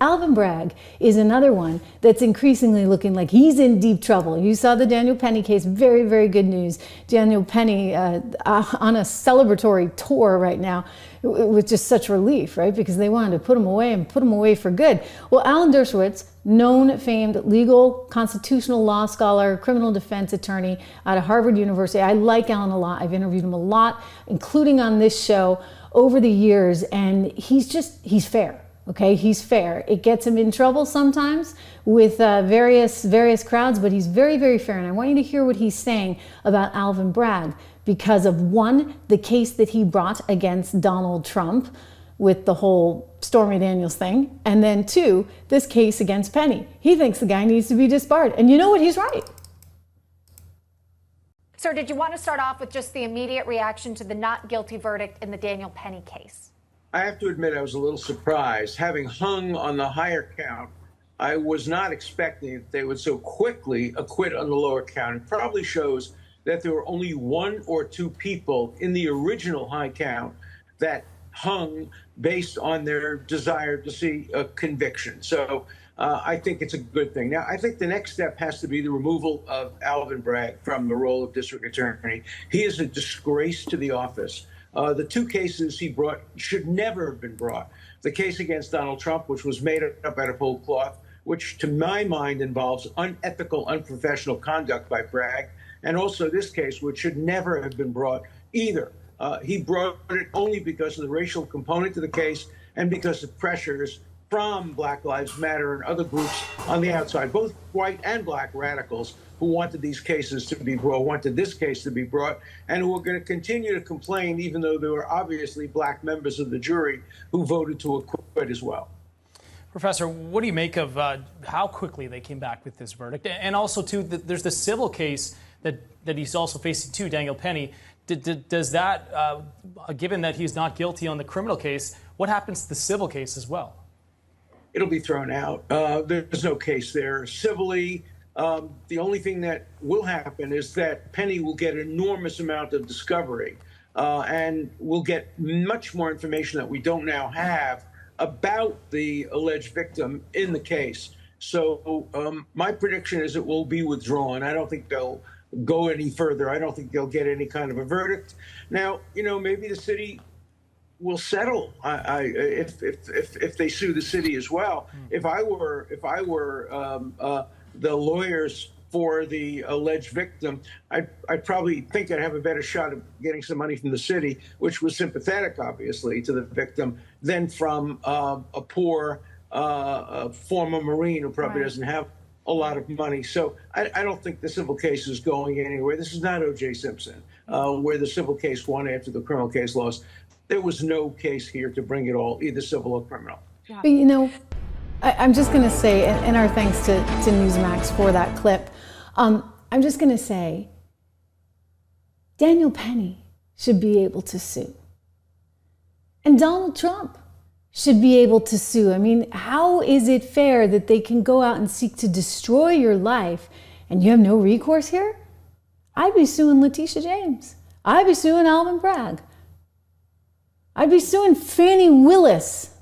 Alvin Bragg is another one that's increasingly looking like he's in deep trouble. You saw the Daniel Penny case, very, very good news. Daniel Penny on a celebratory tour right now with just such relief, right? Because they wanted to put him away and put him away for good. Well, Alan Dershowitz, known, famed legal, constitutional law scholar, criminal defense attorney out of Harvard University. I like Alan a lot. I've interviewed him a lot, including on this show over the years, and he's fair. Okay, he's fair. It gets him in trouble sometimes with various crowds, but he's very, very fair. And I want you to hear what he's saying about Alvin Bragg because of, one, the case that he brought against Donald Trump with the whole Stormy Daniels thing, and then two, this case against Penny. He thinks the guy needs to be disbarred. And you know what? He's right. Sir, did you want to start off with just the immediate reaction to the not guilty verdict in the Daniel Penny case? I have to admit I was a little surprised. Having hung on the higher count, I was not expecting that they would so quickly acquit on the lower count. It probably shows that there were only one or two people in the original high count that hung based on their desire to see a conviction. So I think it's a good thing. Now, I think the next step has to be the removal of Alvin Bragg from the role of district attorney. He is a disgrace to the office. The two cases he brought should never have been brought. The case against Donald Trump, which was made up out of whole cloth, which to my mind involves unethical, unprofessional conduct by Bragg, and also this case, which should never have been brought either. He brought it only because of the racial component to the case and because of pressures from Black Lives Matter and other groups on the outside, both white and black radicals who wanted these cases to be brought, wanted this case to be brought, and who are going to continue to complain, even though there were obviously black members of the jury who voted to acquit as well. Professor, what do you make of how quickly they came back with this verdict? And also, too, there's the civil case that he's also facing, too, Daniel Penny. Does that, given that he's not guilty on the criminal case, what happens to the civil case as well? It'll be thrown out. There's no case there. Civilly, the only thing that will happen is that Penny will get an enormous amount of discovery and we'll get much more information that we don't now have about the alleged victim in the case. So my prediction is it will be withdrawn. I don't think they'll go any further. I don't think they'll get any kind of a verdict. Now, maybe the city will settle if they sue the city as well. If I were the lawyers for the alleged victim, I'd probably think I'd have a better shot of getting some money from the city, which was sympathetic, obviously, to the victim, than from a poor former Marine who probably doesn't have a lot of money. So I don't think the civil case is going anywhere. This is not O.J. Simpson, where the civil case won after the criminal case lost. There was no case here to bring it all, either civil or criminal. Yeah. But I'm just going to say, and our thanks to Newsmax for that clip, I'm just going to say, Daniel Penny should be able to sue. And Donald Trump should be able to sue. I mean, how is it fair that they can go out and seek to destroy your life and you have no recourse here? I'd be suing Letitia James. I'd be suing Alvin Bragg. I'd be suing Fannie Willis.